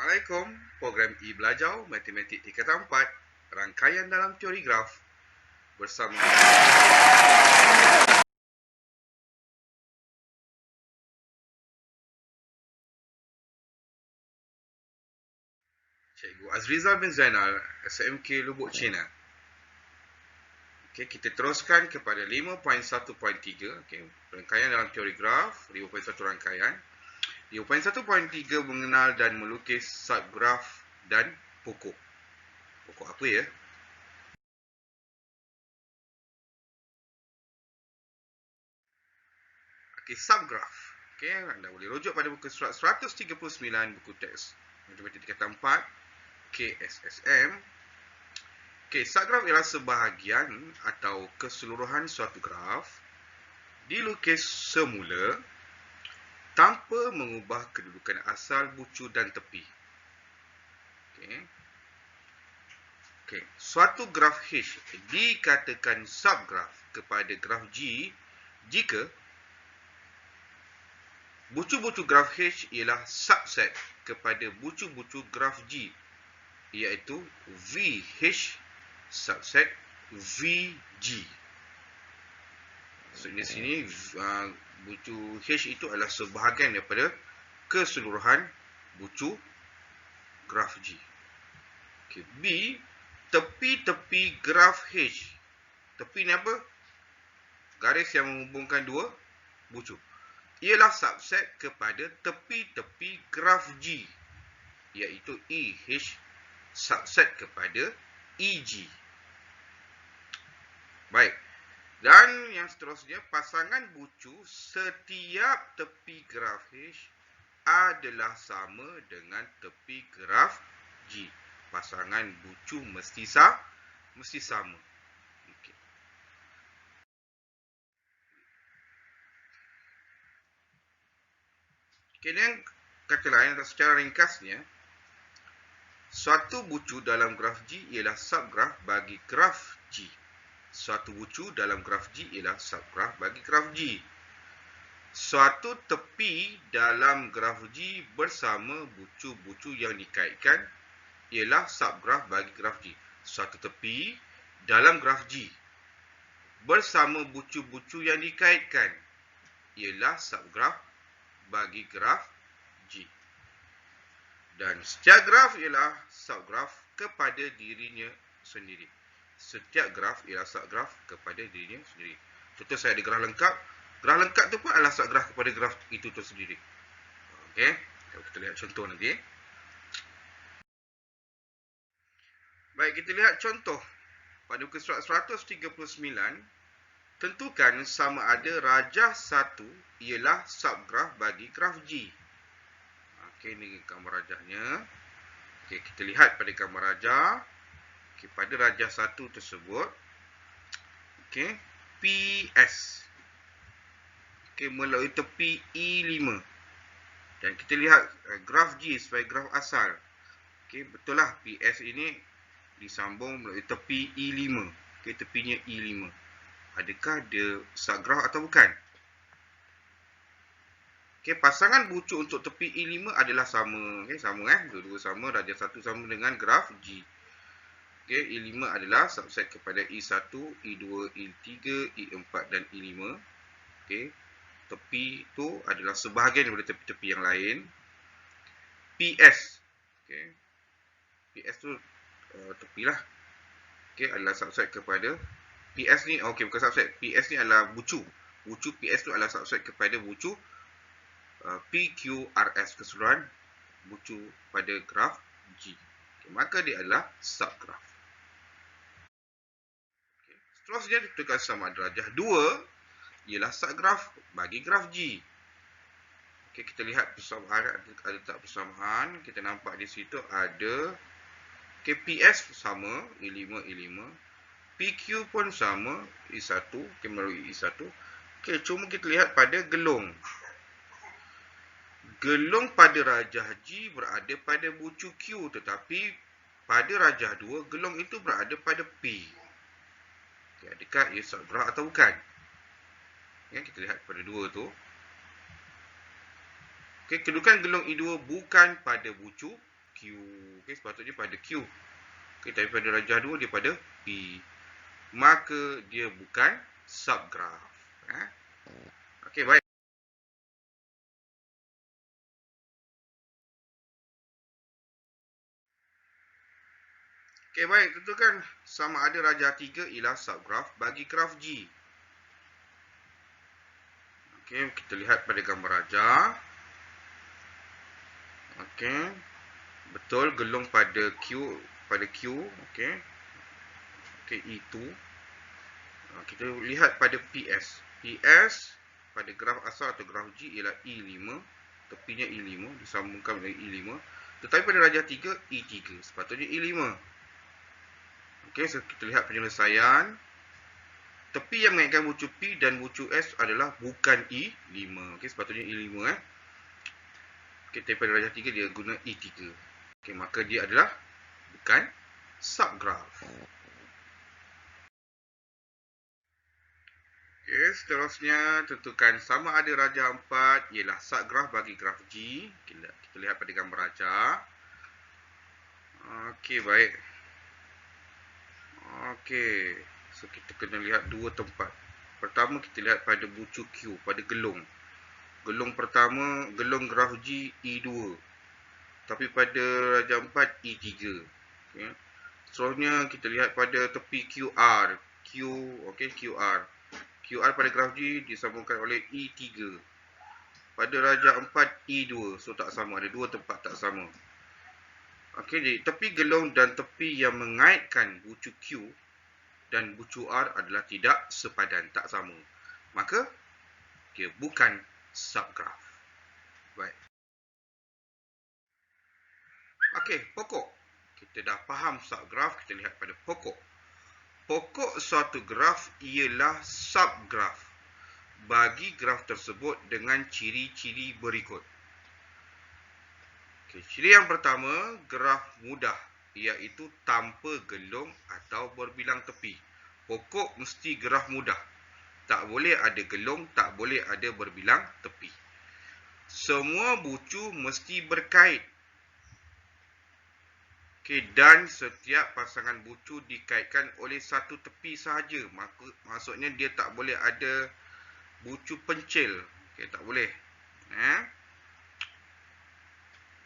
Assalamualaikum, program e-belajar Matematik Tingkatan 4, rangkaian dalam teori graf bersama Cikgu Azrizal bin Zainal, SMK Lubuk Cina. Okey, kita teruskan kepada 5.1.3, okey, rangkaian dalam teori graf, 5.1 rangkaian. 5.1.3 mengenal dan melukis subgraf dan pokok. Pokok apa ya? Okey, subgraf. Okey, anda boleh rujuk pada buku surat 139 buku teks Matematik Tingkatan 4 KSSM. Okey, subgraf ialah sebahagian atau keseluruhan suatu graf dilukis semula tanpa mengubah kedudukan asal bucu dan tepi. Okey. Okey, suatu graf H dikatakan subgraf kepada graf G jika bucu-bucu graf H ialah subset kepada bucu-bucu graf G, iaitu VH subset VG. Maksudnya sini bucu H itu adalah sebahagian daripada keseluruhan bucu graf G. Okay. B, tepi-tepi graf H. Tepi ni apa? Garis yang menghubungkan dua bucu. Ialah subset kepada tepi-tepi graf G, iaitu EH subset kepada EG. Baik. Dan yang seterusnya, pasangan bucu setiap tepi graf H adalah sama dengan tepi graf G. Pasangan bucu mesti sama. Okey. Kemudian kata lain atau secara ringkasnya, suatu bucu dalam graf G ialah subgraf bagi graf G. Suatu bucu dalam graf G ialah subgraf bagi graf G. Suatu tepi dalam graf G bersama bucu-bucu yang dikaitkan ialah subgraf bagi graf G. Suatu tepi dalam graf G bersama bucu-bucu yang dikaitkan ialah subgraf bagi graf G. Dan setiap graf ialah subgraf kepada dirinya sendiri. Setiap graf ialah subgraf kepada dirinya sendiri. Contoh saya ada graf lengkap. Graf lengkap tu pun adalah subgraf kepada graf itu sendiri. Okey, kita lihat contoh nanti. Baik, kita lihat contoh. Pada muka surat 139, tentukan sama ada rajah 1 ialah subgraf bagi graf G. Okey, ini gambar rajahnya. Okey, kita lihat pada gambar rajah. Okey, pada rajah 1 tersebut, okey, PS. Okey, melalui tepi E5. Dan kita lihat graf G sebagai graf asal. Okey, betul lah PS ini disambung melalui tepi E5. Okey, tepinya E5. Adakah dia subgraf atau bukan? Okey, pasangan bucu untuk tepi E5 adalah sama. Okey, sama dua-dua sama, rajah 1 sama dengan graf G. Okey, E5 adalah subset kepada E1, E2, E3, E4 dan E5. Okey, tepi itu adalah sebahagian daripada tepi-tepi yang lain. PS. Okey. PS tu tepilah. Okey, adalah subset kepada PS ni. Okey, bukan subset. PS ni adalah bucu. Bucu PS tu adalah subset kepada bucu PQRS, keseluruhan bucu pada graf G. Okay, maka dia adalah subgraf. Okay. Seterusnya, tentukan sama ada rajah 2 ialah subgraf bagi graf G. Okay, kita lihat persamaan, ada tak persamaan. Kita nampak di situ ada PS sama, E5, E5. PQ pun sama, E1, melalui E1. Okay, cuma kita lihat pada gelung. Gelung pada rajah G berada pada bucu Q, tetapi pada rajah 2, gelung itu berada pada P. Okay, adakah ia subgraf atau bukan? Okay, kita lihat pada 2 tu. Okay, kedudukan gelung E2 bukan pada bucu Q. Q. Okey, sepatutnya pada Q. Okey, tapi pada rajah 2 dia pada P. Maka dia bukan subgraf. Okey, baik. Okey, baik. Tentukan sama ada rajah 3 ialah subgraf bagi graf G. Okey, kita lihat pada gambar rajah. Okey. Betul, gelung pada Q. Okey. Okey, E2. Kita lihat pada PS. PS pada graf asal atau graf G ialah E5. Tepinya E5, disambungkan dengan E5. Tetapi pada rajah 3, E3. Sepatutnya E5. Okey, so kita lihat penyelesaian. Tepi yang mengaitkan bucu P dan bucu S adalah bukan E5. Okey, sepatutnya E5. Okey, tapi pada rajah 3 dia guna E3. Okey, maka dia adalah bukan subgraf. Okey, seterusnya tentukan sama ada rajah 4 ialah subgraf bagi graf G. Kita lihat pada gambar rajah. Okey, baik. Okey, so kita kena lihat dua tempat. Pertama kita lihat pada bucu Q, pada gelung. Gelung pertama, gelung graf G E2. Tapi pada rajah 4 E3. Okey. Seterusnya kita lihat pada tepi QR. Okey, QR. QR pada graf G disambungkan oleh E3. Pada rajah 4 E2. So tak sama, ada dua tempat tak sama. Okey, jadi tepi gelung dan tepi yang mengaitkan bucu Q dan bucu R adalah tidak sepadan, tak sama. Maka dia bukan subgraf. Baik. Okey, pokok. Kita dah faham subgraf, kita lihat pada pokok. Pokok suatu graf ialah subgraf bagi graf tersebut dengan ciri-ciri berikut. Okay, ciri yang pertama, graf mudah, iaitu tanpa gelung atau berbilang tepi. Pokok mesti graf mudah. Tak boleh ada gelung, tak boleh ada berbilang tepi. Semua bucu mesti berkait. Okay, dan setiap pasangan bucu dikaitkan oleh satu tepi sahaja. Maksudnya dia tak boleh ada bucu pencil. Okay, tak boleh.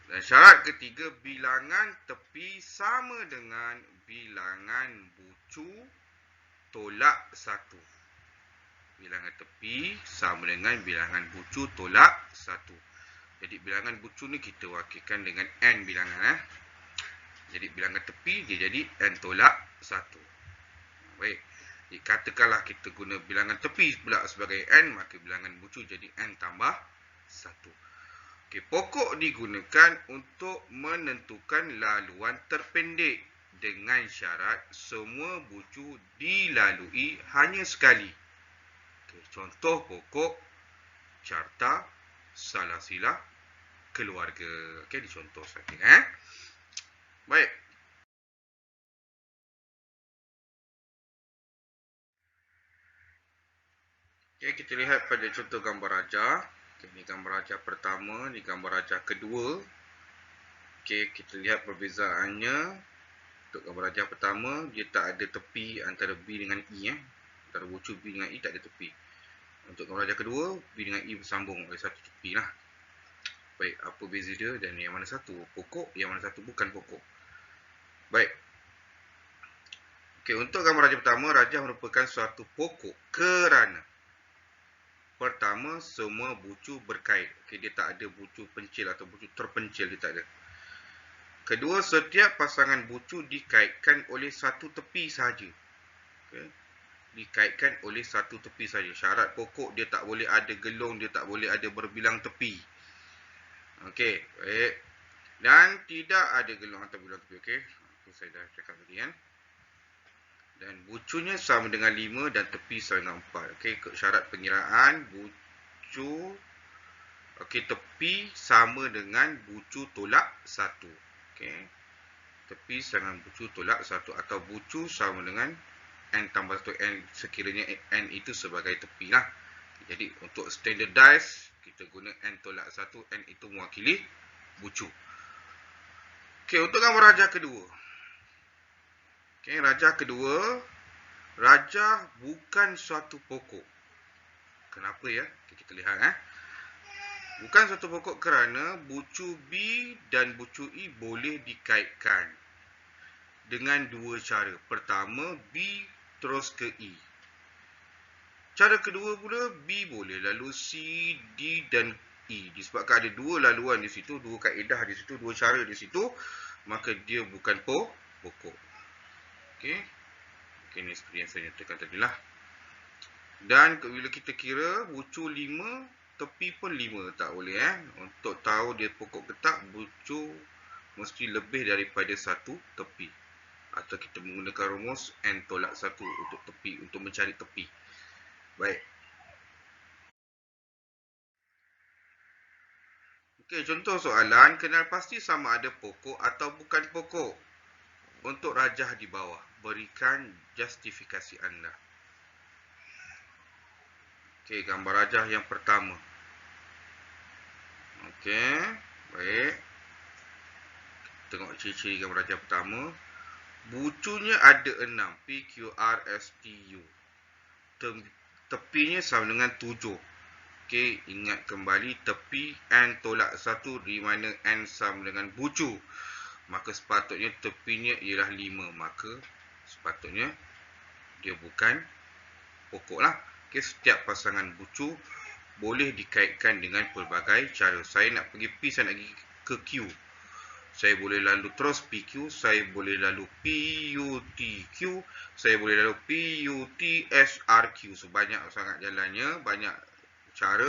Dan syarat ketiga, bilangan tepi sama dengan bilangan bucu tolak 1. Bilangan tepi sama dengan bilangan bucu tolak 1. Jadi bilangan bucu ni kita wakilkan dengan N bilangan. Jadi bilangan tepi dia jadi N tolak 1. Baik. Jadi katakanlah kita guna bilangan tepi pula sebagai N, maka bilangan bucu jadi N tambah 1. Okay, pokok digunakan untuk menentukan laluan terpendek dengan syarat semua bucu dilalui hanya sekali. Okay, contoh pokok carta salasila keluarga. Okay, dicontoh saja. Baik. Okay, kita lihat pada contoh gambar rajah. Ini gambar rajah pertama, ini gambar rajah kedua. Okey, kita lihat perbezaannya. Untuk gambar rajah pertama, dia tak ada tepi antara B dengan E. Antara bucu B dengan E tak ada tepi. Untuk gambar rajah kedua, B dengan E bersambung oleh satu tepi lah. Baik, apa beza dia dan yang mana satu pokok, yang mana satu bukan pokok. Baik. Okey, untuk gambar rajah pertama, rajah merupakan suatu pokok kerana pertama, semua bucu berkait. Okay, dia tak ada bucu pencil atau bucu terpencil, dia tak ada. Kedua, setiap pasangan bucu dikaitkan oleh satu tepi sahaja. Okay. Dikaitkan oleh satu tepi sahaja. Syarat pokok, dia tak boleh ada gelung, dia tak boleh ada berbilang tepi. Okey, baik. Dan tidak ada gelung atau berbilang tepi. Okey, saya dah cakap tadi kan. Dan bucunya sama dengan 5 dan tepi sama dengan 4. Okey, syarat pengiraan bucu tepi sama dengan bucu tolak 1. Okey. Tepi sama dengan bucu tolak 1 atau bucu sama dengan N tambah 1 N sekiranya N itu sebagai tepi lah. Jadi untuk standardize kita guna N tolak 1, N itu mewakili bucu. Ok, Okey, untuk gambar rajah kedua. Okey, rajah kedua. Rajah bukan suatu pokok. Kenapa ya? Kita lihat bukan suatu pokok kerana bucu B dan bucu E boleh dikaitkan dengan dua cara. Pertama, B terus ke E. Cara kedua pula, B boleh lalu C, D dan E. Disebabkan ada dua laluan di situ, dua kaedah di situ, dua cara di situ, maka dia bukan pokok. Okey. Okey, ni seperti yang saya nyatakan tadi lah. Dan bila kita kira bucu 5, tepi pun 5, tak boleh Untuk tahu dia pokok ke tak, bucu mesti lebih daripada satu tepi. Atau kita menggunakan rumus N tolak 1 untuk tepi, untuk mencari tepi. Baik. Okey, contoh soalan, kenal pasti sama ada pokok atau bukan pokok. Untuk rajah di bawah, berikan justifikasi anda. Okey, gambar rajah yang pertama. Okey, baik. Tengok ciri-ciri gambar rajah pertama. Bucunya ada 6. P, Q, R, S, T, U. Tepinya sama dengan 7. Okey, ingat kembali tepi N tolak 1 di mana N sama dengan bucu. Maka sepatutnya tepinya ialah 5. Maka sepatutnya dia bukan pokok lah. Okey, setiap pasangan bucu boleh dikaitkan dengan pelbagai cara. Saya nak pergi P, saya nak pergi ke Q. Saya boleh lalu terus PQ, saya boleh lalu PUTQ, saya boleh lalu PUTSRQ. So, banyak sangat jalannya, banyak cara,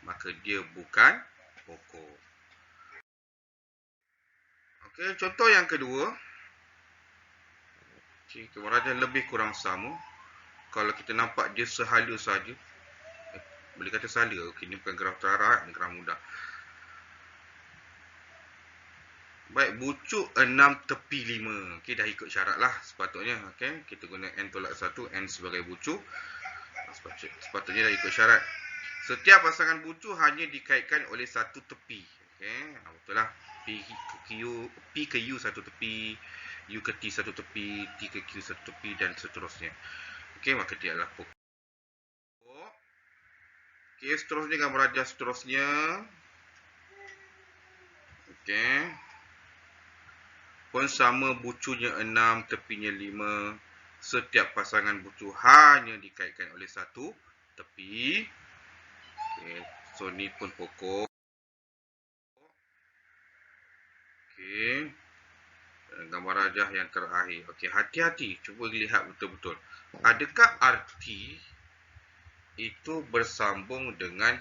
maka dia bukan pokok. Okey, contoh yang kedua. Okey, gambar rajah lebih kurang sama. Kalau kita nampak dia sehala saja. Boleh kata sahala. Okey, ni bukan graf terarah, ni graf mudah. Baik, bucu 6 tepi 5. Okey, dah ikut syarat lah sepatutnya. Okey, kita guna N tolak 1, N sebagai bucu. Sepatutnya dah ikut syarat. Setiap pasangan bucu hanya dikaitkan oleh satu tepi. Okey, betul lah. P ke U satu tepi, U ke T satu tepi, T ke Q satu tepi dan seterusnya. Okey, maka dia adalah pokok. Okey, seterusnya gambar rajah seterusnya. Okey. Pun sama, bucunya 6, tepinya 5. Setiap pasangan bucu hanya dikaitkan oleh satu tepi. Okey, so ni pun pokok. Okey. Gambar rajah yang terakhir. Okey, hati-hati. Cuba lihat betul-betul. Adakah arti itu bersambung dengan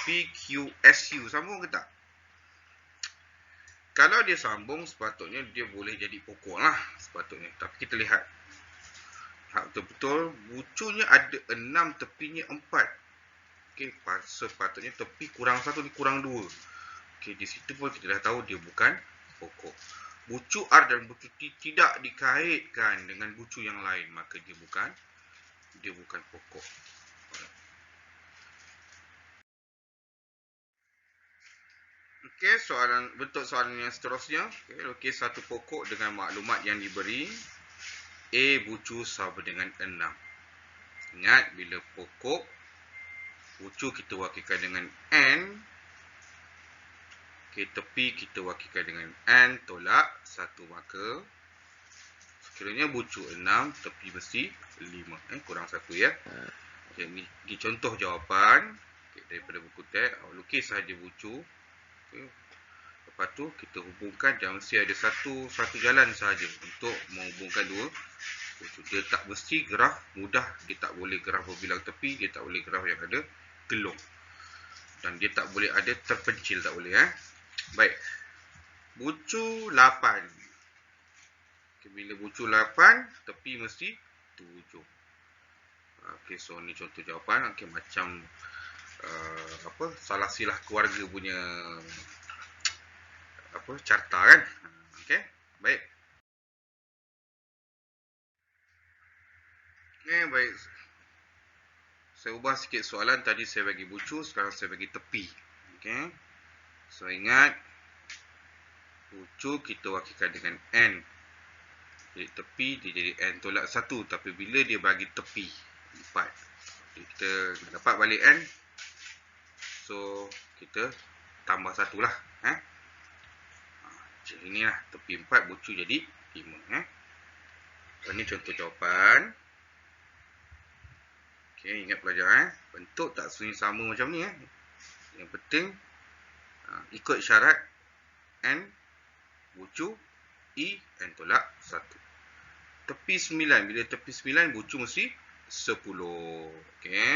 PQSU? Sambung ke tak? Kalau dia sambung, sepatutnya dia boleh jadi pokok lah. Sepatutnya. Tapi kita lihat. Betul-betul. Bucunya ada 6, tepinya 4. Okey, sepatutnya tepi kurang 1 ni kurang 2. Okey, di situ pun kita dah tahu dia bukan pokok. Bucu R dan bucu T tidak dikaitkan dengan bucu yang lain. Maka dia bukan pokok. Okey, bentuk soalan yang seterusnya. Okey, satu pokok dengan maklumat yang diberi. A bucu sama dengan 6. Ingat, bila pokok, bucu kita wakilkan dengan N. Okey, tepi kita wakilkan dengan N tolak 1. Maka, sekiranya bucu 6, tepi mesti 5. Kurang 1 ya. Okey, ni contoh jawapan. Okey, daripada buku teks. Lukis sahaja bucu. Okay. Lepas tu kita hubungkan, dan mesti ada satu jalan sahaja untuk menghubungkan dua. Dia tak mesti graf mudah, dia tak boleh graf berbilang tepi, dia tak boleh graf yang ada gelung, dan dia tak boleh ada terpencil, tak boleh Baik. Bucu 8. Okay, bila bucu 8, tepi mesti 7. Okey, so ni contoh jawapan. Okey, macam salah silah keluarga punya carta kan. Okey, baik. Baik. Saya ubah sikit soalan. Tadi saya bagi bucu, sekarang saya bagi tepi. Okey. So ingat, Bucu kita wakilkan dengan N. Jadi tepi dia jadi N tolak 1. Tapi bila dia bagi tepi 4, jadi kita dapat balik N. So kita tambah 1 lah. Macam inilah tepi 4, bucu jadi 5. Ini contoh jawapan. Okey, ingat pelajar bentuk tak sunyi sama macam ni Yang penting ikut syarat N bucu I N tolak 1. Tepi 9, bila tepi 9 bucu mesti 10. Okey.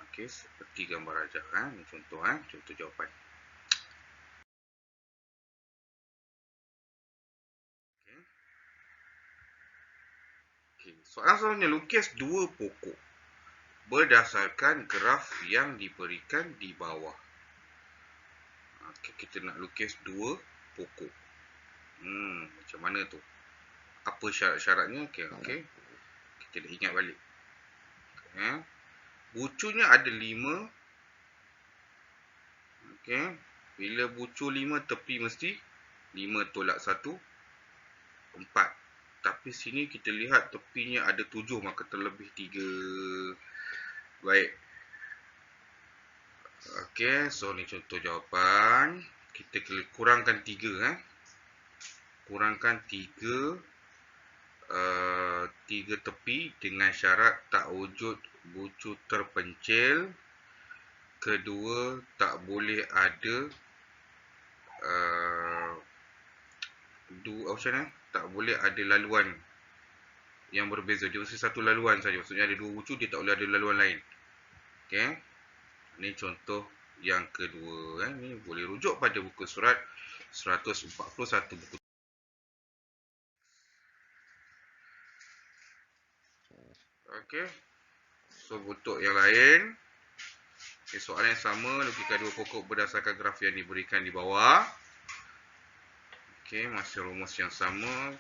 Okey, seperti gambar rajah ini contoh contoh jawapan. Okey, soalan selanjutnya, lukis dua pokok berdasarkan graf yang diberikan di bawah. Okey, kita nak lukis dua pokok. Macam mana tu? Apa syarat-syaratnya? Okey. Kita dah ingat balik. Bucunya ada 5. Okey. Bila bucu 5, tepi mesti 5 tolak 1, 4. Tapi sini kita lihat tepinya ada 7, maka terlebih 3. Baik. Okey, so ni contoh jawapan. Kita kurangkan 3 kurangkan 3 tepi dengan syarat tak wujud bucu terpencil. Kedua, tak boleh ada tak boleh ada laluan yang berbeza. Dia mesti satu laluan saja. Maksudnya ada 2 bucu, dia tak boleh ada laluan lain. Okey. Ini contoh yang kedua. Ini boleh rujuk pada buku surat 141 buku. Okey. So bentuk yang lain. Okay, soalan yang sama, lukiskan dua pokok berdasarkan graf yang diberikan di bawah. Okey, masih rumus yang sama.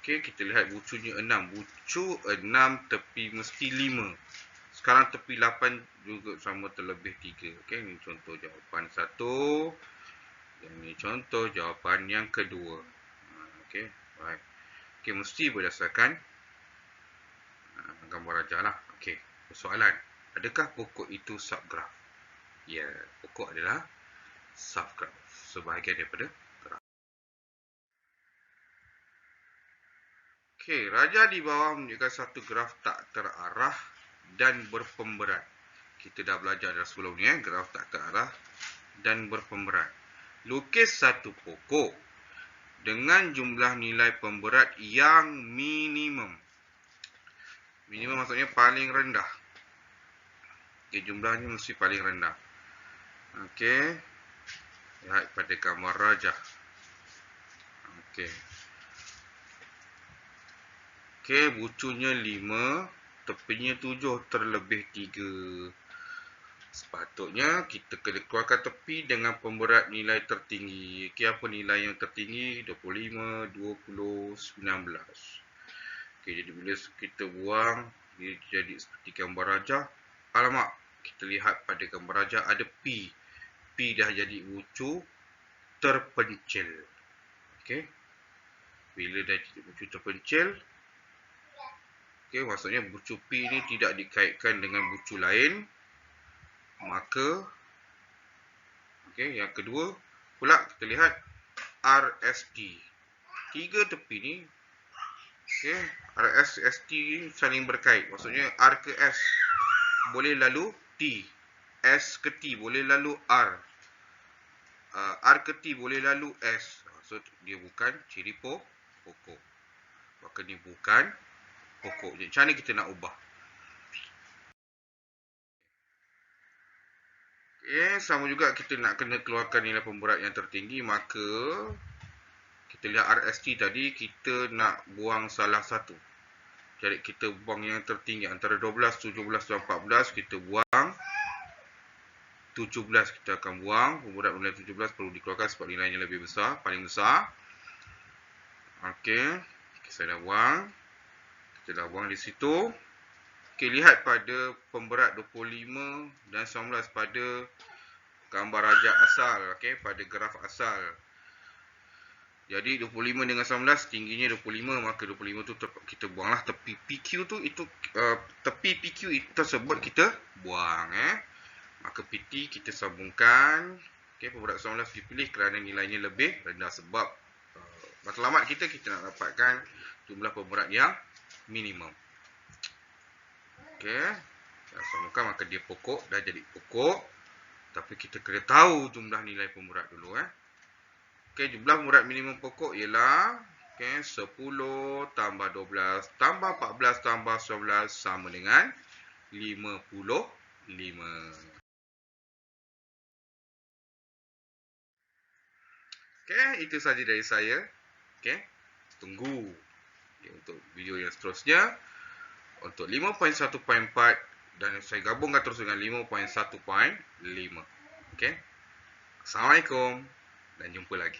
Okey, kita lihat bucunya 6. Bucu 6, tepi mesti 5. Sekarang tepi 8 juga sama, terlebih 3. Okey, ini contoh jawapan 1. Dan ini contoh jawapan yang kedua. Okey, baik. Okey, mesti berdasarkan gambar rajah lah. Okey, persoalan. Adakah pokok itu subgraf? Ya, pokok adalah subgraf. Sebahagian daripada graf. Okey, rajah di bawah menunjukkan satu graf tak terarah dan berpemberat. Kita dah belajar dah sebelum ni graf tak terarah dan berpemberat. Lukis satu pokok dengan jumlah nilai pemberat yang minimum. Minimum maksudnya paling rendah. Okey, jumlahnya mesti paling rendah. Okey. Lihat pada gambar rajah. Okey. Okey, bucunya 5, tepinya 7, terlebih 3. Sepatutnya kita kena keluarkan tepi dengan pemberat nilai tertinggi. Okey, apa nilai yang tertinggi? 25, 20, 19. Okey, jadi bila kita buang, dia jadi seperti gambar rajah. Alamak, kita lihat pada gambar rajah ada P. P dah jadi bucu terpencil. Okey. Bila dah jadi bucu terpencil, okey, maksudnya bucu P ni tidak dikaitkan dengan bucu lain. Maka okey, yang kedua pula kita lihat RST. 3 tepi ni okey, RST saling berkait. Maksudnya R ke S boleh lalu T. S ke T boleh lalu R. R ke T boleh lalu S. So dia bukan ciri pokok. Maka ni bukan pokok. Jadi macam mana kita nak ubah? Okay, sama juga kita nak kena keluarkan nilai pemberat yang tertinggi. Maka kita lihat RST tadi, kita nak buang salah satu. Jadi kita buang yang tertinggi antara 12, 17 dan 14. Kita buang 17. Kita akan buang pemberat nilai 17 perlu dikeluarkan sebab nilainya lebih besar, paling besar. Okey, saya dah buang. Kita dah buang di situ. Okey, lihat pada pemberat 25 dan 19 pada gambar rajah asal, okey, pada graf asal. Jadi 25 dengan 19 tingginya 25, maka 25 tu kita buanglah tepi PQ tu, itu tepi PQ tersebut kita buang Maka PT kita sambungkan. Okey, pemberat 19 dipilih kerana nilainya lebih rendah sebab matlamat kita nak dapatkan jumlah pemberat yang minimum. Okey, sambungkan, maka dia pokok, dah jadi pokok. Tapi kita kena tahu jumlah nilai pemberat dulu Okey, jumlah pemberat minimum pokok ialah 10 tambah 12 tambah 14 tambah 11 sama dengan 55. Okey, itu saja dari saya. Okey, tunggu untuk video yang seterusnya untuk 5.1.4 dan saya gabungkan terus dengan 5.1.5. Okey. Assalamualaikum dan jumpa lagi.